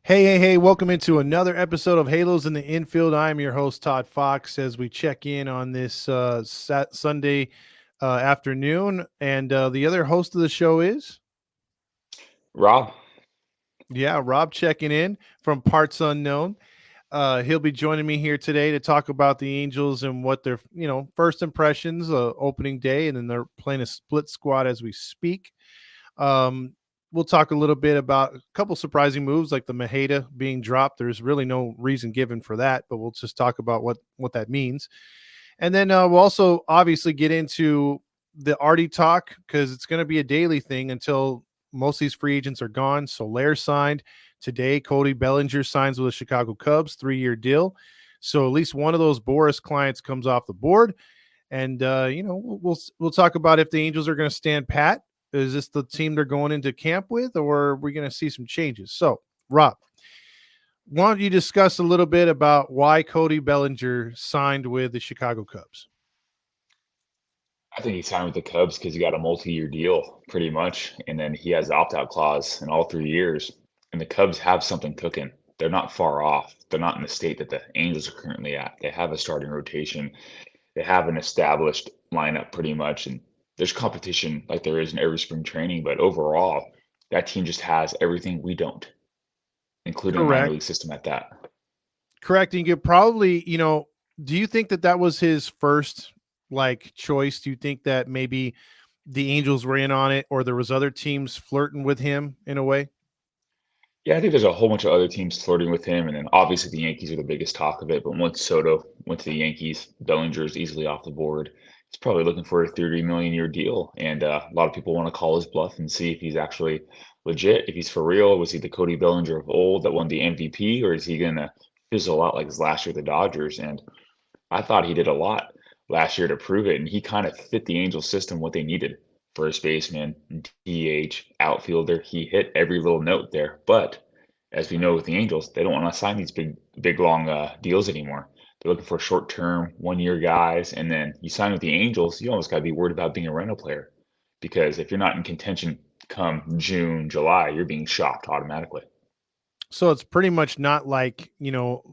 Hey, welcome into another episode of Halos in the Infield. I am your host, Todd Fox, as we check in on this Sunday afternoon. And the other host of the show is, Rob, Rob checking in from Parts Unknown. He'll be joining me here today to talk about the Angels and what their, first impressions, opening day, and then they're playing a split squad as we speak. Um, we'll talk a little bit about a couple surprising moves like the Maheda being dropped. There's really no reason given for that, but we'll just talk about what that means. And then we'll also obviously get into the Artie talk because it's going to be a daily thing until most of these free agents are gone. So Lair signed today. Cody Bellinger signs with the Chicago Cubs, 3-year deal. So at least one of those Boris clients comes off the board. And we'll talk about if the Angels are going to stand pat. Is this the team they're going into camp with, or are we going to see some changes? So, Rob, why don't you discuss a little bit about why Cody Bellinger signed with the Chicago Cubs? I think he signed with the Cubs because he got a multi-year deal, pretty much, and then he has the opt-out clause in all 3 years. And the Cubs have something cooking. They're not far off. They're not in the state that the Angels are currently at. They have a starting rotation. They have an established lineup, pretty much, and there's competition like there is in every spring training. But overall, that team just has everything we don't, including a minor Correct. league system at that. Correct. And you could probably, do you think that that was his first choice? Do you think that maybe the Angels were in on it, or there was other teams flirting with him in a way? Yeah, I think there's a whole bunch of other teams flirting with him, and then obviously the Yankees are the biggest talk of it. But once Soto went to the Yankees, Bellinger is easily off the board. He's probably looking for a 30 million year deal, and a lot of people want to call his bluff and see if he's actually legit, if he's for real. Was he the Cody Bellinger of old that won the MVP, or is he gonna fizzle out like his last year at the Dodgers? And I thought he did a lot last year to prove it, and he kind of fit the Angels system what they needed. First baseman, DH, outfielder. He hit every little note there. But as we know with the Angels, they don't want to sign these big, long deals anymore. They're looking for short-term, one-year guys. And then you sign with the Angels, you almost got to be worried about being a rental player because if you're not in contention come June, July, you're being shopped automatically. So it's pretty much not like,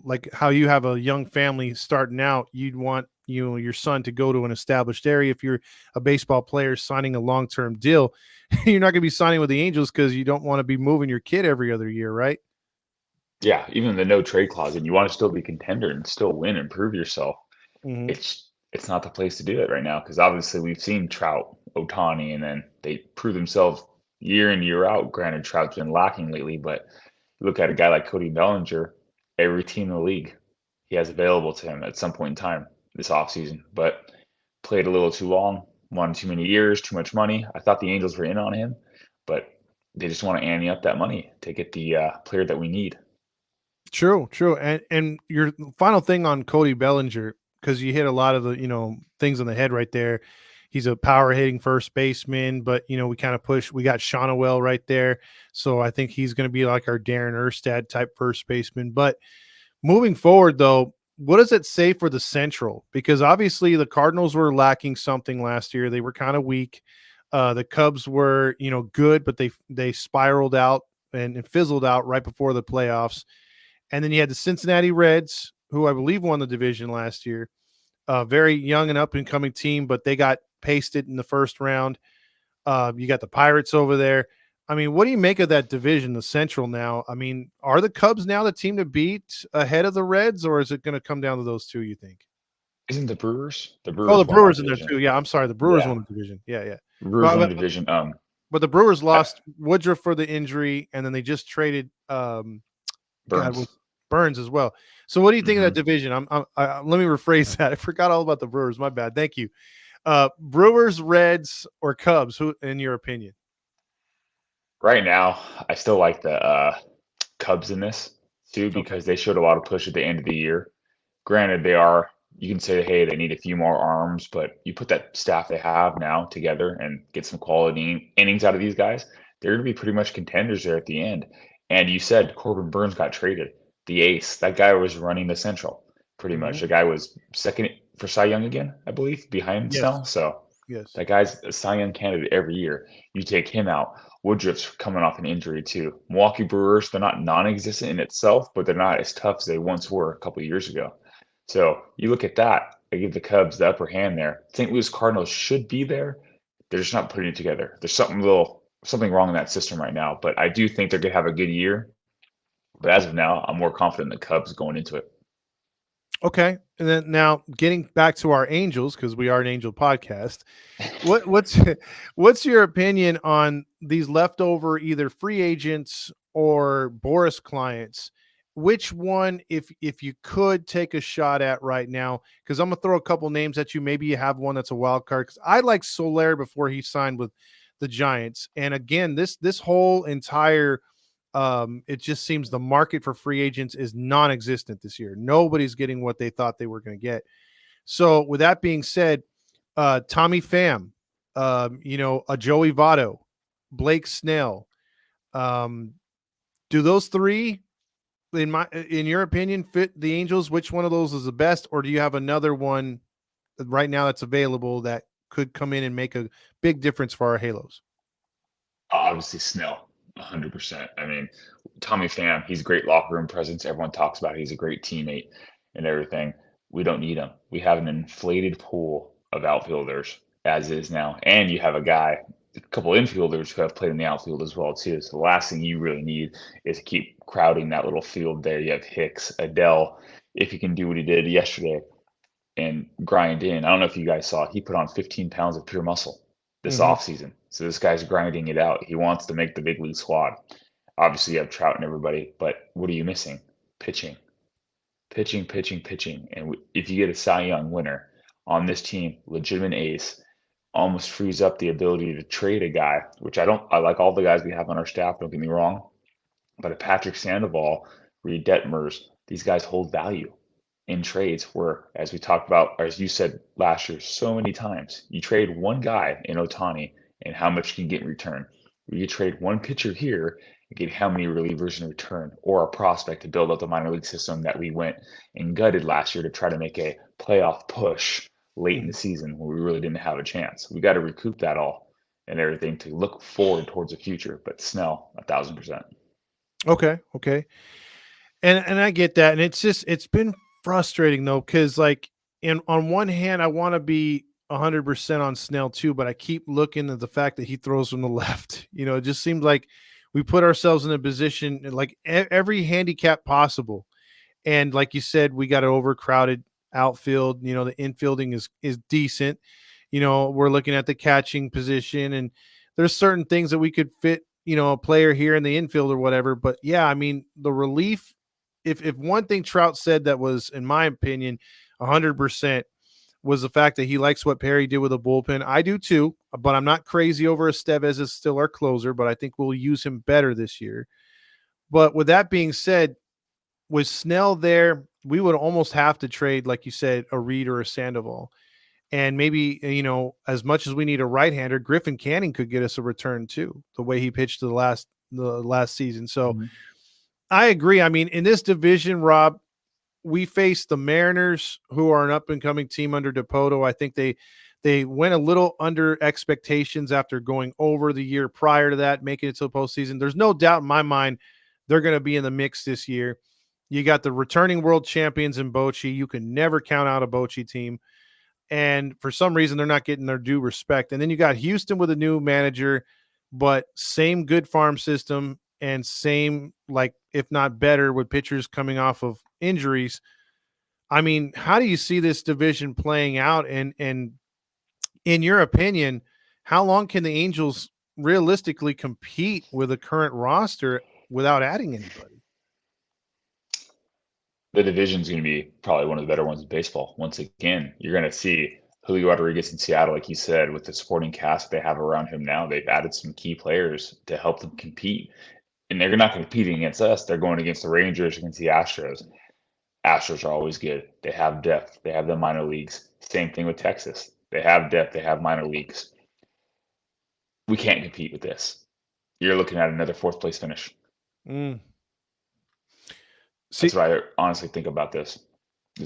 like how you have a young family starting out, you'd want, your son to go to an established area. If you're a baseball player signing a long-term deal, you're not going to be signing with the Angels because you don't want to be moving your kid every other year, right? Yeah, even the no trade clause, and you want to still be a contender and still win and prove yourself. Hmm. It's not the place to do it right now because obviously we've seen Trout, Otani, and then they prove themselves year in year out. Granted, Trout's been lacking lately, but you look at a guy like Cody Bellinger, every team in the league he has available to him at some point in time this offseason, but played a little too long, wanted too many years, too much money. I thought the Angels were in on him, but they just want to ante up that money to get the player that we need. True. And your final thing on Cody Bellinger, because you hit a lot of the, things on the head right there. He's a power hitting first baseman, but we kind of we got Shonowell right there. So I think he's going to be like our Darren Erstad type first baseman. But moving forward, though, what does it say for the Central? Because obviously the Cardinals were lacking something last year. They were kind of weak. The Cubs were, good, but they spiraled out and fizzled out right before the playoffs. And then you had the Cincinnati Reds, who I believe won the division last year. Very young and up and coming team, but they got pasted in the first round. You got the Pirates over there. I mean, what do you make of that division, the Central now? I mean, are the Cubs now the team to beat ahead of the Reds, or is it going to come down to those two, you think? Isn't the Brewers? The Oh, the Brewers won that Brewers in there division. too. Yeah, I'm sorry. The Brewers Yeah, won the division. Yeah. Brewers But, won but, the division. but the Brewers I, lost Woodruff for the injury, and then they just traded God Burns. with Burns as well. So what do you think of that hmm division? Let me rephrase that. I forgot all about the Brewers. My bad. Thank you. Brewers, Reds, or Cubs? Who, in your opinion? Right now, I still like the Cubs in this too Okay. because they showed a lot of push at the end of the year. Granted, they are, you can say, hey, they need a few more arms, but you put that staff they have now together and get some quality innings out of these guys, they're going to be pretty much contenders there at the end. And you said Corbin Burns got traded, the ace. That guy was running the Central pretty much. Hmm. The guy was second for Cy Young again, I believe, behind Yes. Snell. So Yes. That guy's a Cy Young candidate every year. You take him out. Woodruff's coming off an injury too. Milwaukee Brewers, they're not non-existent in itself, but they're not as tough as they once were a couple of years ago. So you look at that, they give the Cubs the upper hand there. St. Louis Cardinals should be there. They're just not putting it together. There's something wrong in that system right now. But I do think they're gonna have a good year. But as of now, I'm more confident in the Cubs going into it. Okay. And then now getting back to our Angels, because we are an Angel podcast. What's what's your opinion on these leftover either free agents or Boris clients? Which one, if you could take a shot at right now? Because I'm gonna throw a couple names at you. Maybe you have one that's a wild card. Because I like Soler before he signed with the Giants. And again, this whole entire it just seems the market for free agents is non-existent this year. Nobody's getting what they thought they were going to get. So with that being said, Tommy Pham, a Joey Votto, Blake Snell. Um, do those three, in your opinion, fit the Angels? Which one of those is the best, or do you have another one right now that's available that could come in and make a big difference for our Halos? Obviously, Snell, 100%. I mean, Tommy Pham, he's a great locker room presence. Everyone talks about he's a great teammate and everything. We don't need him. We have an inflated pool of outfielders as is now, and you have a couple infielders who have played in the outfield as well too. So the last thing you really need is to keep crowding that little field there. You have Hicks, Adele, if he can do what he did yesterday and grind in. I don't know if you guys saw it. He put on 15 pounds of pure muscle this Mm-hmm. offseason. So this guy's grinding it out. He wants to make the big league squad. Obviously, you have Trout and everybody, but what are you missing? Pitching, pitching, pitching, pitching. And if you get a Cy Young winner on this team, legitimate ace, almost frees up the ability to trade a guy, which I don't. I like all the guys we have on our staff. Don't get me wrong, but a Patrick Sandoval, Reed Detmers, these guys hold value in trades where, as we talked about, or as you said last year so many times, you trade one guy in Otani and how much you can get in return. You trade one pitcher here and get how many relievers in return, or a prospect to build up the minor league system that we went and gutted last year to try to make a playoff push late in the season when we really didn't have a chance. We got to recoup that all and everything to look forward towards the future. But Snell, 1,000%. Okay, okay. And I get that, and it's been frustrating though, because like in on one hand, I want to be 100% on Snell too, but I keep looking at the fact that he throws from the left. It just seems like we put ourselves in a position like every handicap possible, and like you said, we got an overcrowded outfield. The infielding is decent. We're looking at the catching position, and there's certain things that we could fit. A player here in the infield or whatever. But yeah, I mean the relief, if one thing Trout said that was, in my opinion, 100% was the fact that he likes what Perry did with the bullpen. I do too, but I'm not crazy over Estevez is still our closer, but I think we'll use him better this year. But with that being said, with Snell there, we would almost have to trade, like you said, a Reed or a Sandoval. And maybe, as much as we need a right-hander, Griffin Canning could get us a return too, the way he pitched the last season. So Mm-hmm. I agree. I mean, in this division, Rob, we face the Mariners, who are an up and coming team under Dipoto. I think they went a little under expectations after going over the year prior to that, making it to the postseason. There's no doubt in my mind they're going to be in the mix this year. You got the returning world champions in Bochy. You can never count out a Bochy team. And for some reason, they're not getting their due respect. And then you got Houston with a new manager, but same good farm system and same, like, if not better, with pitchers coming off of injuries. I mean, how do you see this division playing out? And in your opinion, how long can the Angels realistically compete with a current roster without adding anybody? The division's going to be probably one of the better ones in baseball. Once again, you're going to see Julio Rodriguez in Seattle, like you said, with the supporting cast they have around him now. They've added some key players to help them compete. And they're not competing against us. They're going against the Rangers, against the Astros. Astros are always good. They have depth. They have the minor leagues. Same thing with Texas. They have depth. They have minor leagues. We can't compete with this. You're looking at another fourth place finish. Mm. That's See, what I honestly think about this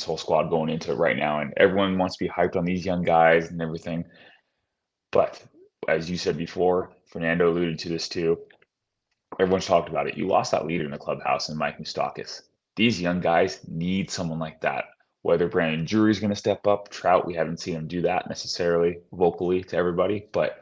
whole squad going into it right now. And everyone wants to be hyped on these young guys and everything. But as you said before, Fernando alluded to this too. Everyone's talked about it. You lost that leader in the clubhouse in Mike Moustakis. These young guys need someone like that. Whether Brandon Drury's going to step up, Trout, we haven't seen him do that necessarily vocally to everybody, but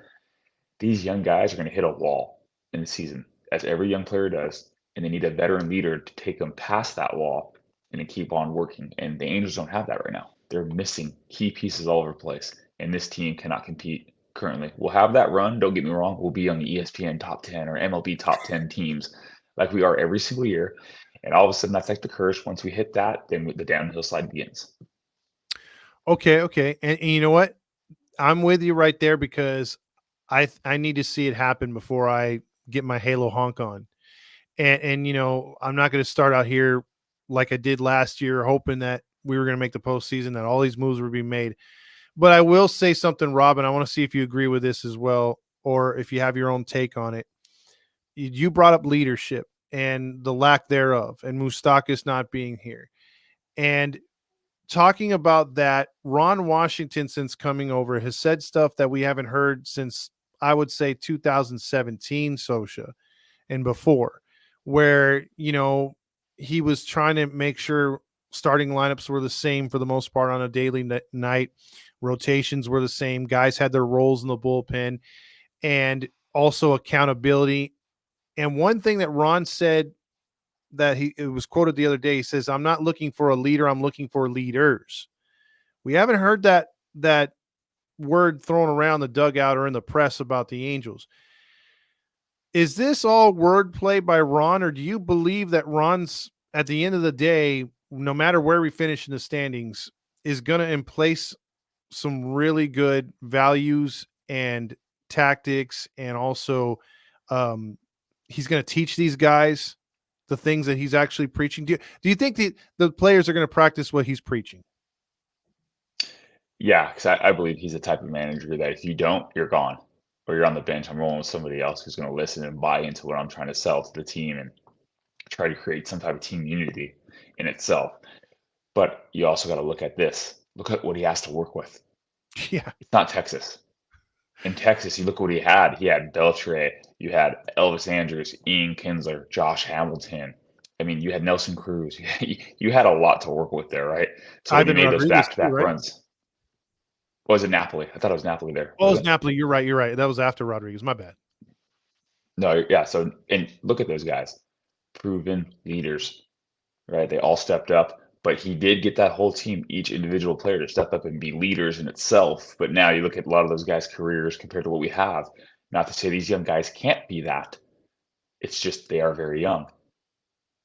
these young guys are going to hit a wall in the season, as every young player does, and they need a veteran leader to take them past that wall and to keep on working. And the Angels don't have that right now. They're missing key pieces all over the place, and this team cannot compete currently. We'll have that run. Don't get me wrong. We'll be on the ESPN top 10 or MLB top 10 teams like we are every single year. And all of a sudden, that's like the curse. Once we hit that, then the downhill slide begins. Okay. And you know what? I'm with you right there because I need to see it happen before I get my Halo honk on. And you know, I'm not going to start out here like I did last year, hoping that we were going to make the postseason, that all these moves would be made. But I will say something, Robin. I want to see if you agree with this as well, or if you have your own take on it. You brought up leadership and the lack thereof, and Moustakis not being here. And talking about that, Ron Washington, since coming over, has said stuff that we haven't heard since, I would say, 2017, Sosha, and before, where, you know, he was trying to make sure starting lineups were the same for the most part on a daily night. Rotations were the same. Guys had their roles in the bullpen, and also accountability. And one thing that Ron said, that it was quoted the other day, he says, "I'm not looking for a leader, I'm looking for leaders." We haven't heard that word thrown around the dugout or in the press about the Angels. Is this all wordplay by Ron, or do you believe that Ron's, at the end of the day, no matter where we finish in the standings, is going to in place some really good values and tactics, and also he's going to teach these guys the things that he's actually preaching? Do you think the players are going to practice what he's preaching? Yeah, because I believe he's the type of manager that if you don't, you're gone, or you're on the bench. I'm rolling with somebody else who's going to listen and buy into what I'm trying to sell to the team and try to create some type of team unity in itself. But you also got to look at this. Look at what he has to work with. Yeah. It's not Texas. In Texas, you look what he had. He had Beltre, you had Elvis Andrews, Ian Kinsler, Josh Hamilton. I mean, you had Nelson Cruz. You had a lot to work with there, right? So when he Ivan made those Rodriguez too, back-to-back right? runs, was it Napoli? I thought it was Napoli there. Oh, it Was was it? Napoli. You're right. You're right. That was after Rodriguez. My bad. No, yeah. So, and look at those guys, proven leaders, right? They all stepped up, but he did get that whole team, each individual player, to step up and be leaders in itself. But now you look at a lot of those guys' careers compared to what we have. Not to say these young guys can't be that. It's just they are very young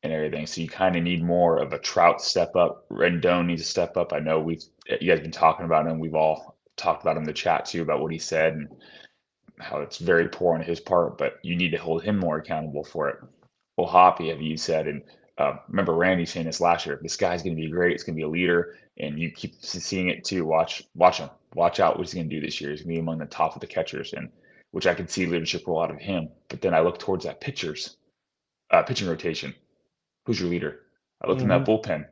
and everything. So you kind of need more of a Trout step up. Rendon needs to step up. I know you guys been talking about him. We've all talked about him in the chat too about what he said and how it's very poor on his part. But you need to hold him more accountable for it. Well, Hoppy, have you said, and remember Randy saying this last year. This guy's going to be great. It's going to be a leader, and you keep seeing it too. Watch him. Watch out what he's going to do this year. He's going to be among the top of the catchers, and which I can see leadership roll out of him. But then I look towards that pitching rotation. Who's your leader? I looked in that bullpen.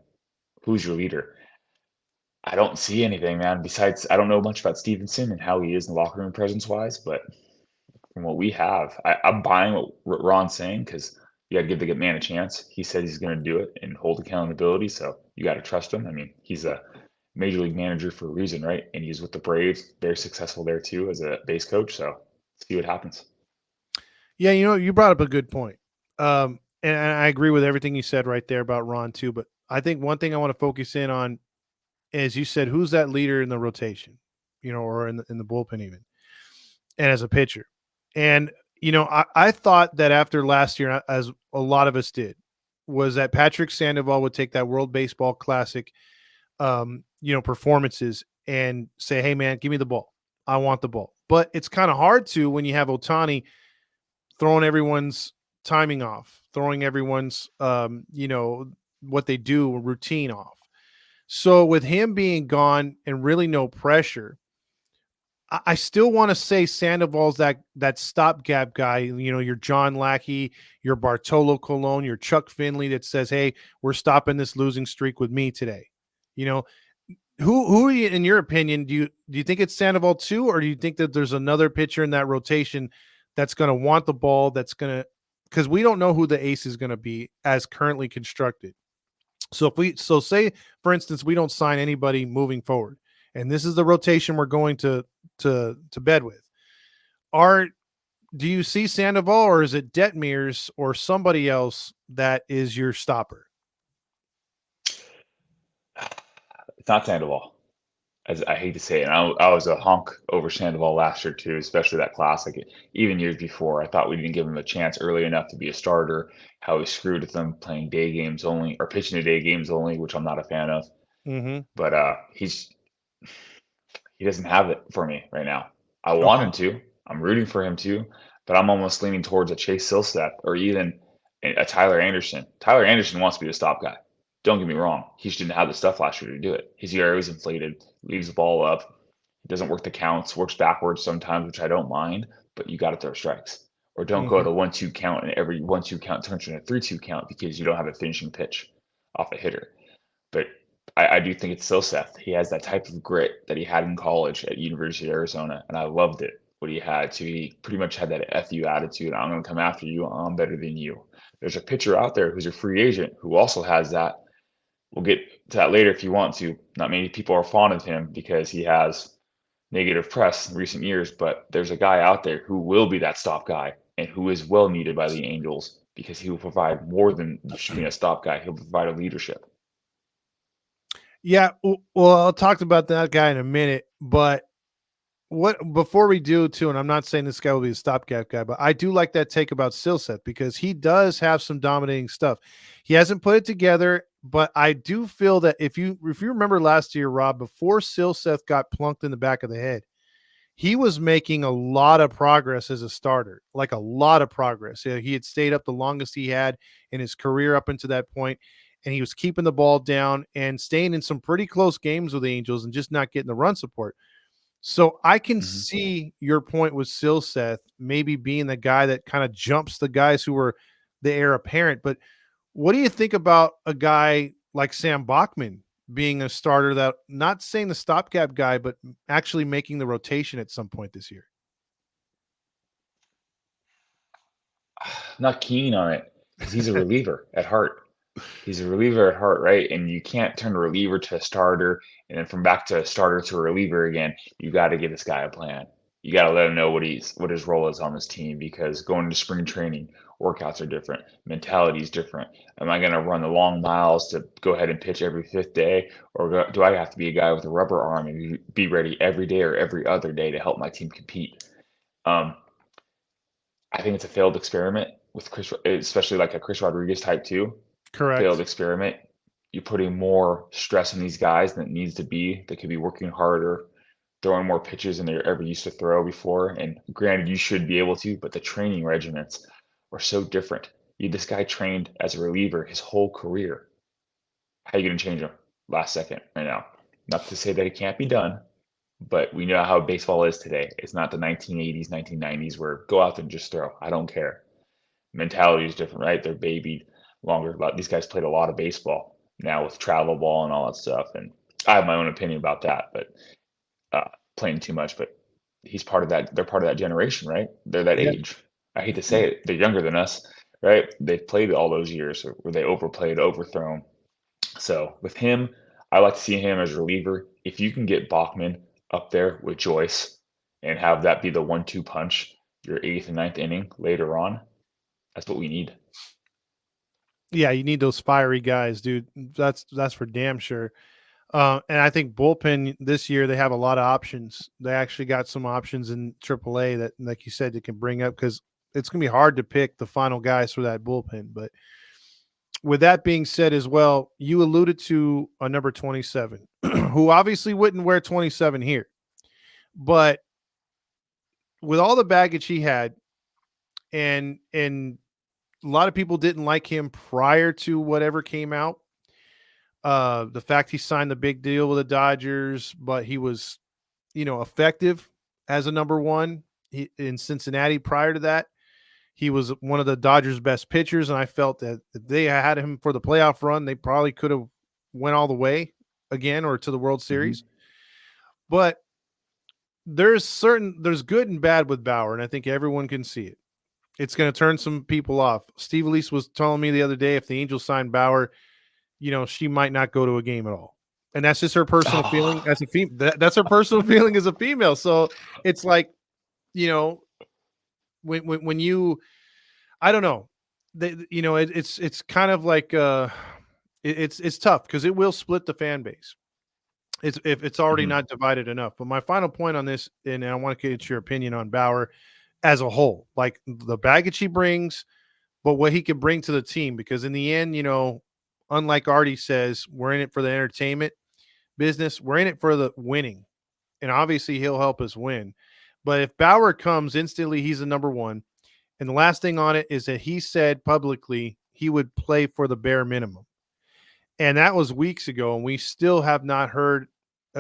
Who's your leader? I don't see anything, man. Besides, I don't know much about Stevenson and how he is in the locker room presence wise, but from what we have, I'm buying what Ron's saying because you got to give the man a chance. He said he's going to do it and hold accountability, so you got to trust him. I mean, he's a major league manager for a reason, right? And he's with the Braves, very successful there too as a base coach. So let's see what happens. Yeah, you know, you brought up a good point. And I agree with everything you said right there about Ron too. But I think one thing I want to focus in on is, you said, who's that leader in the rotation, you know, or in the bullpen even, and as a pitcher. And, you know, I thought that after last year, as a lot of us did, was that Patrick Sandoval would take that World Baseball Classic, you know, performances and say, hey, man, give me the ball. I want the ball. But it's kind of hard to when you have Ohtani throwing everyone's timing off, throwing everyone's, you know, what they do routine off. So with him being gone and really no pressure, I still want to say Sandoval's that stopgap guy. You know, your John Lackey, your Bartolo Colon, your Chuck Finley that says, "Hey, we're stopping this losing streak with me today." You know, Who are you, in your opinion, do you think it's Sandoval too, or do you think that there's another pitcher in that rotation that's going to want the ball, that's going to, because we don't know who the ace is going to be as currently constructed. So if we so say for instance we don't sign anybody moving forward, and this is the rotation we're going to bed with. Are Do you see Sandoval, or is it Detmers or somebody else that is your stopper? It's not Sandoval. As I hate to say it, and I was a honk over Sandoval last year too, especially that classic. Even years before, I thought we didn't give him a chance early enough to be a starter. How he screwed with them playing day games only or pitching to day games only, which I'm not a fan of. Mm-hmm. But he doesn't have it for me right now. I want Okay. him to. I'm rooting for him to, but I'm almost leaning towards a Chase Silseth or even a Tyler Anderson. Tyler Anderson wants to be the stop guy. Don't get me wrong. He just didn't have the stuff last year to do it. His ERA was inflated, leaves the ball up, doesn't work the counts, works backwards sometimes, which I don't mind, but you got to throw strikes. Or don't go Mm-hmm. to 1-2 count and every 1-2 count turns into a 3-2 count because you don't have a finishing pitch off a hitter. But I do think it's still Seth. He has that type of grit that he had in college at University of Arizona, and I loved it. What he had too. He pretty much had that "fu" attitude. I'm going to come after you. I'm better than you. There's a pitcher out there who's a free agent who also has that. We'll get to that later if you want to. Not many people are fond of him because he has negative press in recent years, but there's a guy out there who will be that stop guy and who is well needed by the Angels because he will provide more than just being a stop guy. He'll provide a leadership. Yeah, well, I'll talk about that guy in a minute, but what before we do too, and I'm not saying this guy will be a stopgap guy, but I do like that take about Silseth because he does have some dominating stuff. He hasn't put it together, but I do feel that if you remember last year, Rob, before Silseth got plunked in the back of the head, he was making a lot of progress as a starter, like a lot of progress. Yeah, he had stayed up the longest he had in his career up until that point, and he was keeping the ball down and staying in some pretty close games with the Angels and just not getting the run support. So I can Mhm. see your point with Silseth maybe being the guy that kind of jumps the guys who were the heir apparent. But what do you think about a guy like Sam Bachman being a starter, that not saying the stopgap guy, but actually making the rotation at some point this year? Not keen on it because he's a reliever at heart. He's a reliever at heart, right? And you can't turn a reliever to a starter and then from back to a starter to a reliever again. You got to give this guy a plan. You got to let him know what his role is on this team because going to spring training, workouts are different, mentality is different. Am I going to run the long miles to go ahead and pitch every fifth day, or do I have to be a guy with a rubber arm and be ready every day or every other day to help my team compete? Um, I think it's a failed experiment with Chris, especially like a Chris Rodriguez type too. Failed Correct. experiment. You're putting more stress on these guys than it needs to be. They could be working harder, throwing more pitches than they ever used to throw before. And granted, you should be able to, but the training regimens are so different. This guy trained as a reliever his whole career. How are you going to change him last second right now? Not to say that it can't be done, but we know how baseball is today. It's not the 1980s, 1990s where go out there and just throw. I don't care. Mentality is different, right? They're babied longer. These guys played a lot of baseball now with travel ball and all that stuff. And I have my own opinion about that, but playing too much. But he's part of that. They're part of that generation, right? They're that Yeah. age. I hate to say it. They're younger than us, right? They've played all those years where they overplayed, overthrown. So with him, I like to see him as a reliever. If you can get Bachman up there with Joyce and have that be the 1-2 punch, your eighth and ninth inning later on, that's what we need. Yeah, you need those fiery guys, dude. That's for damn sure. And I think bullpen this year they have a lot of options. They actually got some options in AAA that, like you said, they can bring up because it's gonna be hard to pick the final guys for that bullpen. But with that being said, as well, you alluded to a number 27, who obviously wouldn't wear 27 here, but with all the baggage he had, and a lot of people didn't like him prior to whatever came out. The fact he signed the big deal with the Dodgers, but he was, effective as a number one in Cincinnati prior to that. He was one of the Dodgers' best pitchers, and I felt that if they had him for the playoff run, they probably could have went all the way. again or to the World Mhm. Series. But there's good and bad with Bauer, and I think everyone can see it. It's going to turn some people off. Steve Elise was telling me the other day if the Angels sign Bauer, she might not go to a game at all. And that's just her personal feeling Ah. as a female. That's her personal feeling as a female. So it's like, you know, when you, I don't know, it's kind of like it's tough because it will split the fan base. It's if it's already Mhm. not divided enough. But my final point on this, and I want to get your opinion on Bauer as a whole, like the baggage he brings, but what he can bring to the team. Because in the end, unlike Artie says, we're in it for the entertainment business. We're in it for the winning, and obviously he'll help us win. But if Bauer comes instantly, he's the number one. And the last thing on it is that he said publicly he would play for the bare minimum. And that was weeks ago. And we still have not heard,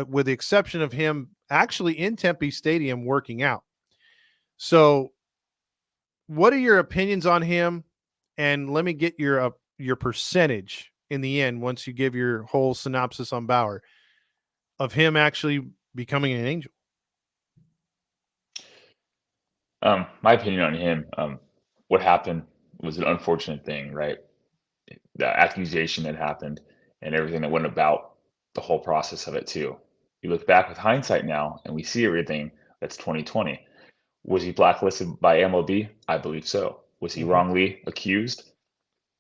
with the exception of him actually in Tempe Stadium working out. So, what are your opinions on him? And let me get your percentage in the end once you give your whole synopsis on Bauer of him actually becoming an Angel. My opinion on him, what happened was an unfortunate thing, right? The accusation that happened and everything that went about the whole process of it too. You look back with hindsight now and we see everything that's 2020. Was he blacklisted by MLB? I believe so. Was he Mhm. wrongly accused?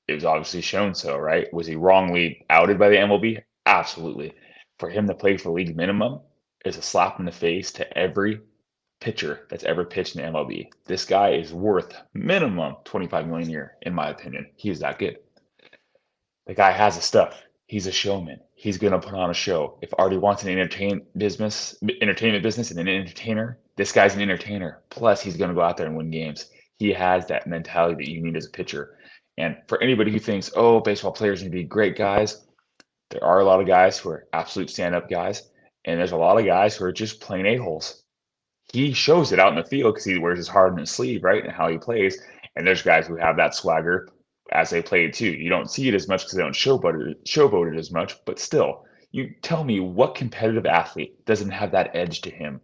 It was obviously shown so, right? Was he wrongly outed by the MLB? Absolutely. For him to play for league minimum is a slap in the face to every pitcher that's ever pitched in the MLB. This guy is worth minimum 25 million a year, in my opinion. He is that good. The guy has the stuff. He's a showman. He's gonna put on a show. If Artie wants an entertainment business, and an entertainer, this guy's an entertainer. Plus, he's gonna go out there and win games. He has that mentality that you need as a pitcher. And for anybody who thinks, oh, baseball players need to be great guys, there are a lot of guys who are absolute stand-up guys, and there's a lot of guys who are just plain a-holes. He shows it out in the field because he wears his heart on his sleeve, right? And how he plays. And there's guys who have that swagger as they play too. You don't see it as much because they don't showboat it as much, but still, you tell me what competitive athlete doesn't have that edge to him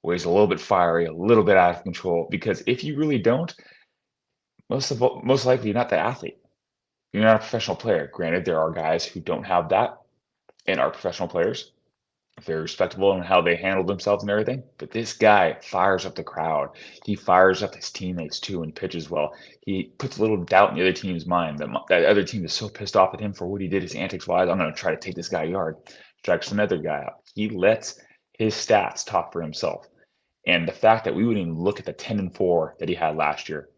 where he's a little bit fiery, a little bit out of control? Because if you really don't, most likely you're not the athlete. You're not a professional player. Granted, there are guys who don't have that and are professional players, very respectable in how they handle themselves and everything. But this guy fires up the crowd. He fires up his teammates too and pitches well. He puts a little doubt in the other team's mind that other team is so pissed off at him for what he did, his antics wise. I'm going to try to take this guy a yard. Strikes another guy out. He lets his stats talk for himself. And the fact that we wouldn't even look at the 10-4 that he had last year,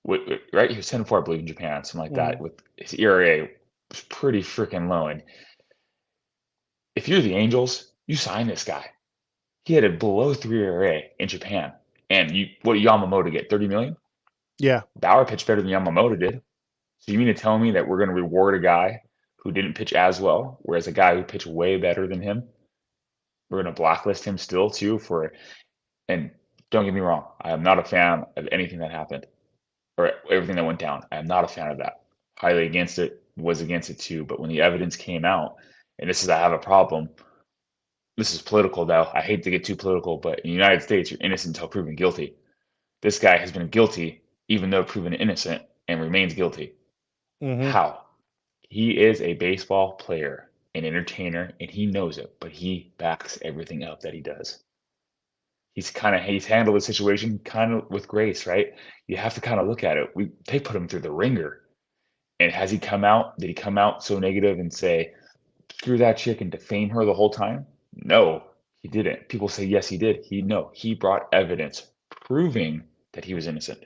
right? He was 10-4, I believe, in Japan, something like that. Mhm. With his ERA was pretty freaking low. And if you're the Angels, you sign this guy. He had a below 3 ERA in Japan. And what did Yamamoto get? 30 million? Yeah. Bauer pitched better than Yamamoto did. So you mean to tell me that we're going to reward a guy who didn't pitch as well, whereas a guy who pitched way better than him, we're going to blacklist him still too for? And don't get me wrong, I am not a fan of anything that happened or everything that went down. I am not a fan of that. Highly against it, was against it too. But when the evidence came out, and this is I have a problem. This is political though. I hate to get too political, but in the United States, you're innocent until proven guilty. This guy has been guilty, even though proven innocent, and remains guilty. Mhm. How? He is a baseball player, an entertainer, and he knows it, but he backs everything up that he does. He's handled the situation kind of with grace, right? You have to kind of look at it. They put him through the ringer. And has he come out? Did he come out so negative and say, screw that chick and defame her the whole time? No, he didn't. People say yes, he did. He brought evidence proving that he was innocent.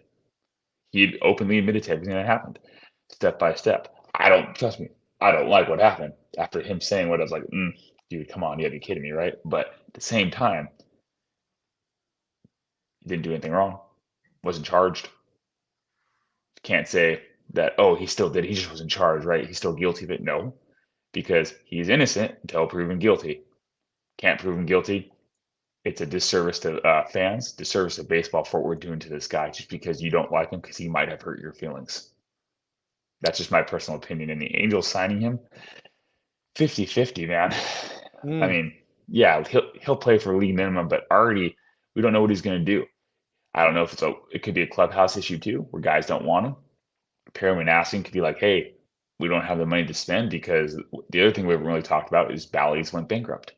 He openly admitted to everything that happened, step by step. I don't trust me. I don't like what happened after him saying what I was like, dude, come on, you gotta be kidding me, right? But at the same time, he didn't do anything wrong. Wasn't charged. Can't say that, oh, he still did. He just wasn't charged, right? He's still guilty of it. No, because he's innocent until proven guilty. Can't prove him guilty. It's a disservice to fans, disservice to baseball for what we're doing to this guy just because you don't like him because he might have hurt your feelings. That's just my personal opinion. And the Angels signing him, 50-50, man. I Mm. mean, yeah, he'll play for league minimum, but already we don't know what he's going to do. I don't know if it could be a clubhouse issue too, where guys don't want him. Apparently, asking could be like, hey, we don't have the money to spend because the other thing we haven't really talked about is Bally's went bankrupt.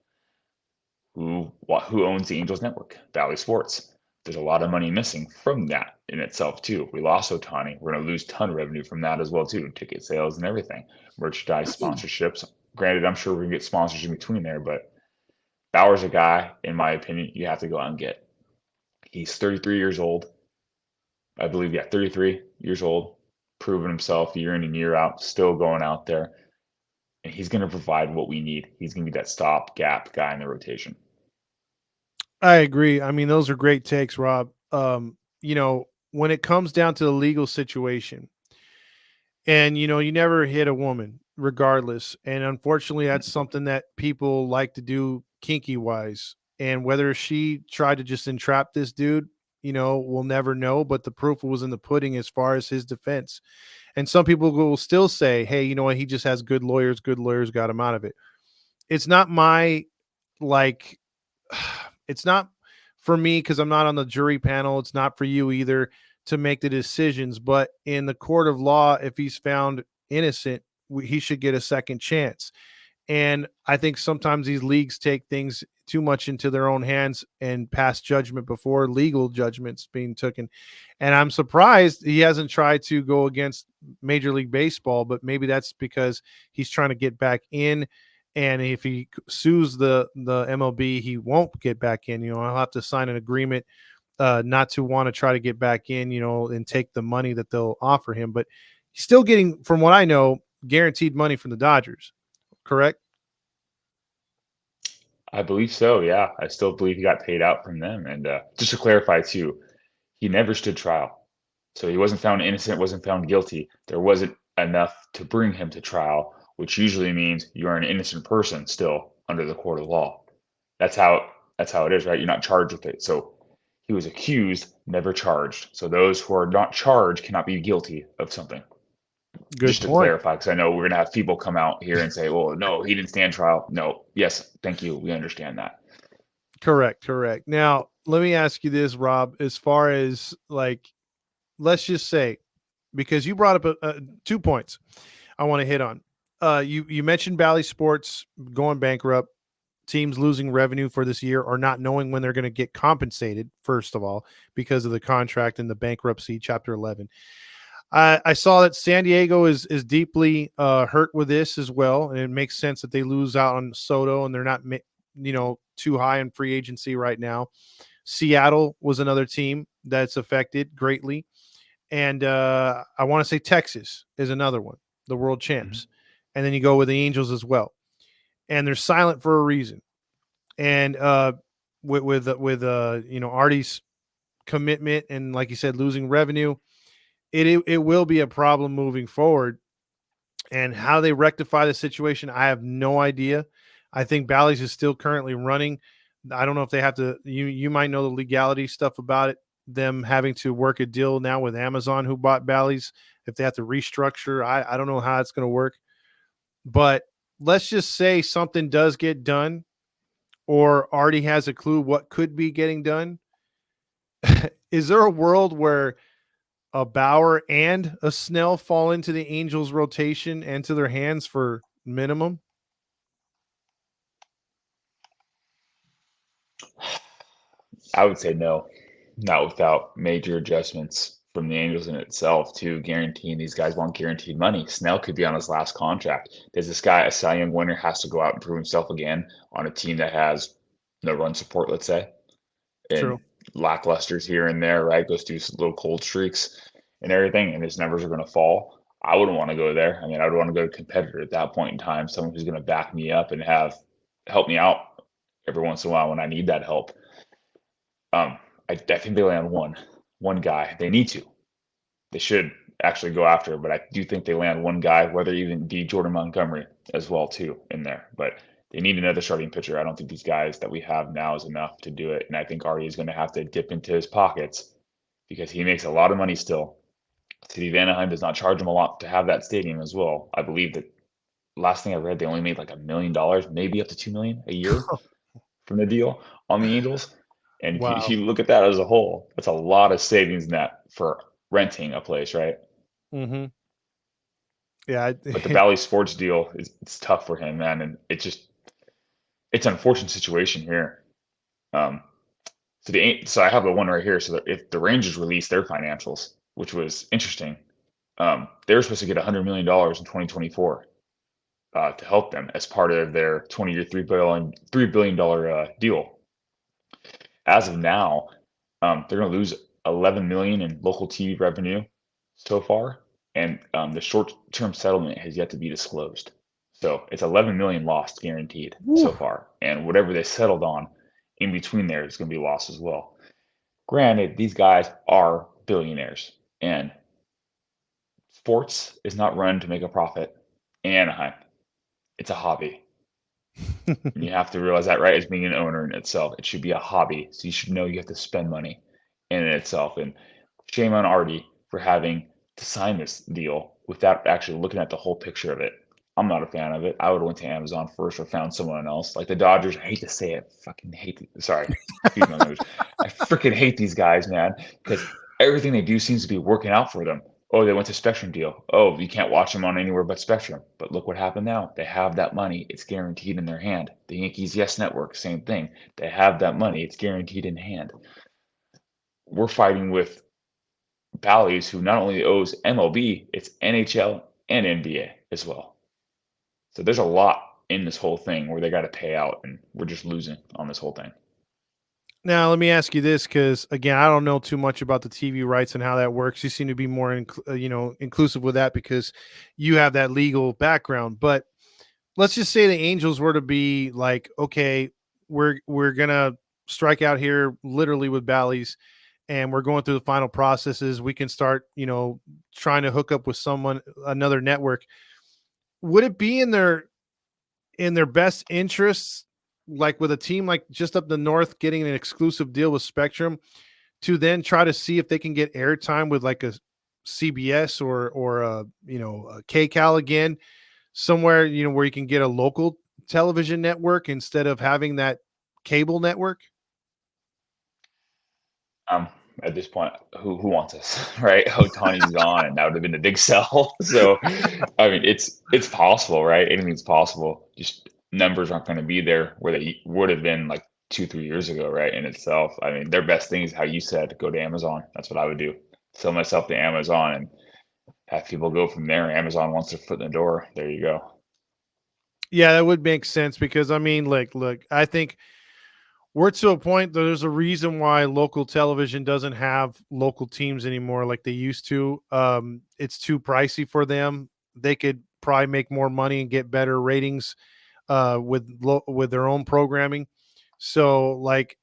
Who owns the Angels network? Bally Sports. There's a lot of money missing from that in itself too. We lost Otani. We're going to lose ton of revenue from that as well too, ticket sales and everything, merchandise sponsorships. Granted, I'm sure we can get sponsors in between there, but Bauer's a guy, in my opinion, you have to go out and get. He's 33 years old. I believe, yeah, 33 years old, proven himself year in and year out, still going out there, and he's going to provide what we need. He's going to be that stop-gap guy in the rotation. I agree. I mean, those are great takes, Rob. When it comes down to the legal situation, and you never hit a woman regardless, and unfortunately that's something that people like to do kinky wise, and whether she tried to just entrap this dude, we'll never know, but the proof was in the pudding as far as his defense. And some people will still say, hey, you know what, he just has good lawyers got him out of it. It's not my, like, it's not for me because I'm not on the jury panel. It's not for you either to make the decisions. But in the court of law, if he's found innocent, he should get a second chance. And I think sometimes these leagues take things too much into their own hands and pass judgment before legal judgments being taken. And I'm surprised he hasn't tried to go against Major League Baseball, but maybe that's because he's trying to get back in. And if he sues the MLB, he won't get back in. I'll have to sign an agreement not to want to try to get back in, and take the money that they'll offer him. But he's still getting, from what I know, guaranteed money from the Dodgers. Correct? I believe so, yeah. I still believe he got paid out from them. And just to clarify too, he never stood trial. So he wasn't found innocent, wasn't found guilty. There wasn't enough to bring him to trial, which usually means you are an innocent person still under the court of law. That's how that's how it is, right? You're not charged with it. So he was accused, never charged. So those who are not charged cannot be guilty of something. Good Just to point. clarify, because I know we're gonna have people come out here and say, "Well, no, he didn't stand trial." No, yes, thank you. We understand that. Correct, correct. Now, let me ask you this, Rob, as far as, like, let's just say, because you brought up 2 points I want to hit on. You mentioned Bally Sports going bankrupt, teams losing revenue for this year or not knowing when they're going to get compensated, first of all, because of the contract and the bankruptcy, Chapter 11. I saw that San Diego is deeply hurt with this as well, and it makes sense that they lose out on Soto and they're not too high in free agency right now. Seattle was another team that's affected greatly, and I want to say Texas is another one, the world Mhm. champs, and then you go with the Angels as well, and they're silent for a reason. And with Artie's commitment and, like you said, losing revenue, it will be a problem moving forward. And how they rectify the situation, I have no idea. I think Bally's is still currently running. I don't know if they have to. You might know the legality stuff about it. Them having to work a deal now with Amazon, who bought Bally's. If they have to restructure, I don't know how it's going to work. But let's just say something does get done, or Artie has a clue what could be getting done. Is there a world where a Bauer and a Snell fall into the Angels rotation and to their hands for minimum? I would say no, not without major adjustments from the Angels in itself to guaranteeing these guys want guaranteed money. Snell could be on his last contract. Does this guy, a Cy Young winner, has to go out and prove himself again on a team that has no run support, let's say, and True. lacklusters here and there, right? Goes through some little cold streaks and everything, and his numbers are going to fall. I wouldn't want to go there. I mean, I would want to go to a competitor at that point in time, someone who's going to back me up and help me out every once in a while when I need that help. I think they land one guy. They need to. They should actually go after, but I do think they land one guy, whether even be Jordan Montgomery as well too in there. But they need another starting pitcher. I don't think these guys that we have now is enough to do it, and I think Artie is going to have to dip into his pockets because he makes a lot of money still. City of Anaheim does not charge him a lot to have that stadium as well. I believe that last thing I read, they only made like $1 million, maybe up to 2 million a year from the deal on the Angels. And if Wow. you look at that as a whole, that's a lot of savings net for renting a place, right? Hmm. Yeah. But the Bally Sports deal is it's tough for him, man, and it's an unfortunate situation here. Um, so I have the one right here. So that if the Rangers released their financials, which was interesting, they were supposed to get $100 million in 2024 to help them as part of their 20-year, $3 billion deal. As of now, they're going to lose 11 million in local TV revenue so far, and the short-term settlement has yet to be disclosed. So it's 11 million lost guaranteed Woo. so far, and whatever they settled on in between there is going to be lost as well. Granted, these guys are billionaires, and sports is not run to make a profit in Anaheim. It's a hobby. And you have to realize that, right? As being an owner in itself, it should be a hobby. So you should know you have to spend money in itself. And shame on Artie for having to sign this deal without actually looking at the whole picture of it. I'm not a fan of it. I would have went to Amazon first or found someone else. Like the Dodgers, I hate to say it, fucking hate. Sorry, excuse my language. I freaking hate these guys, man, because everything they do seems to be working out for them. Oh, they went to Spectrum deal. Oh, you can't watch them on anywhere but Spectrum. But look what happened now. They have that money. It's guaranteed in their hand. The Yankees Yes Network, same thing. They have that money. It's guaranteed in hand. We're fighting with Bally's, who not only owes MLB, it's NHL and NBA as well. So there's a lot in this whole thing where they got to pay out, and we're just losing on this whole thing. Now, let me ask you this, because again, I don't know too much about the TV rights and how that works. You seem to be more, inclusive with that because you have that legal background. But let's just say the Angels were to be like, okay, we're gonna strike out here, literally with Bally's, and we're going through the final processes. We can start, trying to hook up with someone, another network. Would it be in their best interests, like with a team like just up the north getting an exclusive deal with Spectrum, to then try to see if they can get airtime with like a CBS or a KCAL again, somewhere where you can get a local television network instead of having that cable network? Um, at this point, who wants us, right? Otani's gone, and that would have been the big sell. So, I mean, it's possible, right? Anything's possible. Just numbers aren't going to be there where they would have been like 2, 3 years ago, right? In itself, I mean, their best thing is how you said, go to Amazon. That's what I would do. Sell myself to Amazon and have people go from there. Amazon wants their foot in the door. There you go. Yeah, that would make sense because I mean, like, look, I think we're to a point that there's a reason why local television doesn't have local teams anymore like they used to. It's too pricey for them. They could probably make more money and get better ratings with their own programming. So, like,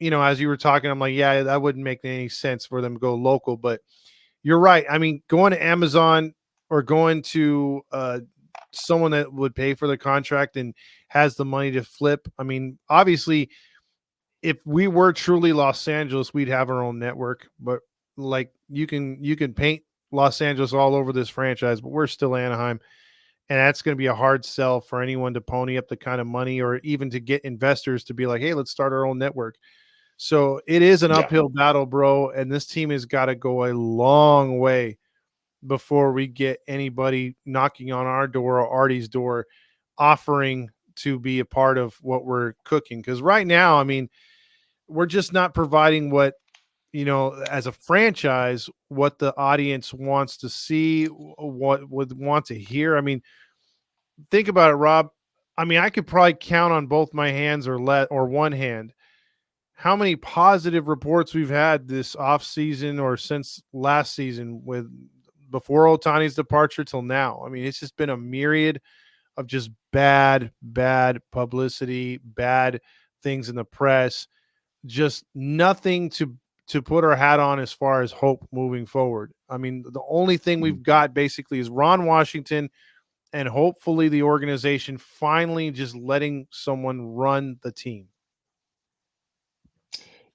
as you were talking, I'm like, yeah, that wouldn't make any sense for them to go local. But you're right. I mean, going to Amazon or going to someone that would pay for the contract and has the money to flip. I mean, obviously, if we were truly Los Angeles, we'd have our own network. But like you can paint Los Angeles all over this franchise, but we're still Anaheim, and that's going to be a hard sell for anyone to pony up the kind of money or even to get investors to be like, hey, let's start our own network. So it is an Yeah. uphill battle, bro, and this team has got to go a long way before we get anybody knocking on our door or Artie's door offering to be a part of what we're cooking. Because right now, I mean, we're just not providing what as a franchise, what the audience wants to see, what would want to hear. I mean, think about it, Rob. I mean, I could probably count on both my hands or one hand how many positive reports we've had this off season or since last season with before Otani's departure till now. I mean, it's just been a myriad of just bad publicity, bad things in the press, just nothing to put our hat on as far as hope moving forward. I mean, the only thing Mhm. we've got basically is Ron Washington and hopefully the organization finally just letting someone run the team.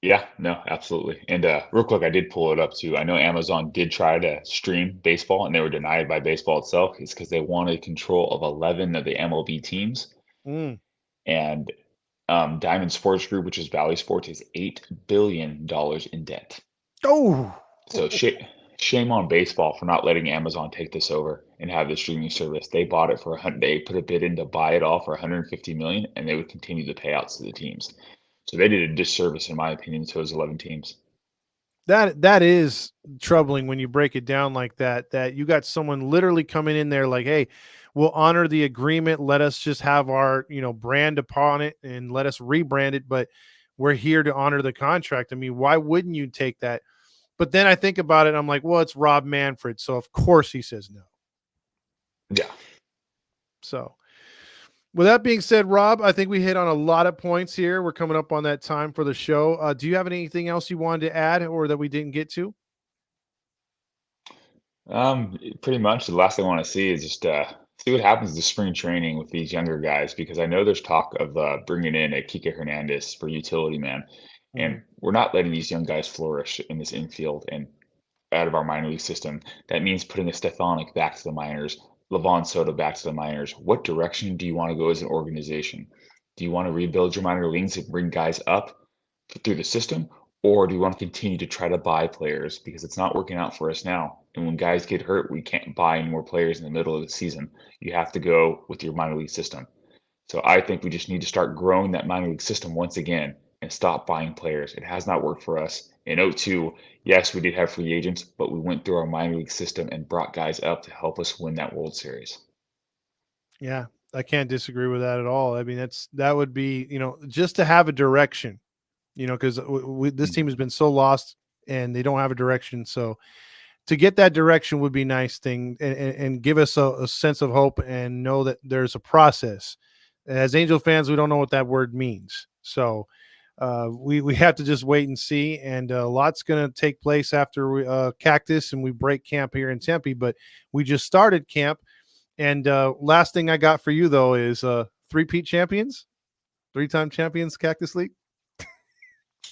Yeah, no, absolutely. And real quick, I did pull it up too. I know Amazon did try to stream baseball, and they were denied by baseball itself. It's because they wanted control of 11 of the MLB teams, Mm. and Diamond Sports Group, which is Valley Sports, is $8 billion in debt. Oh, So shame on baseball for not letting Amazon take this over and have the streaming service. They bought it for 100. They put a bid in to buy it all for 150 million, and they would continue the payouts to the teams. So they did a disservice, in my opinion, to those 11 teams. that is troubling when you break it down like that. That you got someone literally coming in there like, hey, we'll honor the agreement. Let us just have our brand upon it and let us rebrand it. But we're here to honor the contract. I mean, why wouldn't you take that? But then I think about it. And I'm like, well, it's Rob Manfred, so of course he says no. Yeah. So, with that being said, Rob, I think we hit on a lot of points here. We're coming up on that time for the show. Do you have anything else you wanted to add or that we didn't get to? Pretty much the last thing I want to see is just see what happens to spring training with these younger guys because I know there's talk of bringing in a Kike Hernandez for utility man, Mm-hmm. and we're not letting these young guys flourish in this infield and out of our minor league system. That means putting a Stefanik back to the minors, Levon Soto back to the minors. What direction do you want to go as an organization? Do you want to rebuild your minor leagues and bring guys up through the system? Or do you want to continue to try to buy players because it's not working out for us now? And when guys get hurt, we can't buy any more players in the middle of the season. You have to go with your minor league system. So I think we just need to start growing that minor league system once again and stop buying players. It has not worked for us. In '02, yes, we did have free agents, but we went through our minor league system and brought guys up to help us win that World Series. Yeah, I can't disagree with that at all. I mean, that would be just to have a direction, because this team Mhm. has been so lost and they don't have a direction. So to get that direction would be a nice thing and give us a sense of hope and know that there's a process. As Angel fans, we don't know what that word means. So we have to just wait and see. And a lot's going to take place after Cactus and we break camp here in Tempe. But we just started camp. And last thing I got for you, though, is three-peat champions, three-time champions, Cactus League.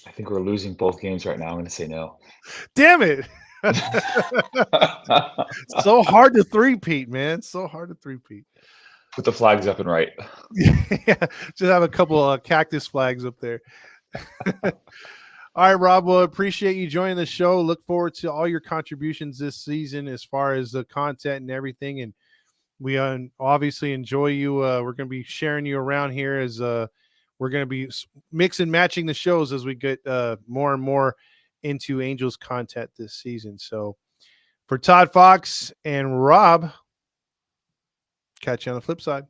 I think we're losing both games right now. I'm going to say no. Damn it. So hard to three-peat, man. So hard to three-peat. Put the flags up and right. Yeah, just have a couple of cactus flags up there. All right, Rob. Well, appreciate you joining the show. Look forward to all your contributions this season as far as the content and everything. And we obviously enjoy you. We're going to be sharing you around here as we're going to be mix and matching the shows as we get more and more into Angels content this season. So for Todd Fox and Rob, catch you on the flip side.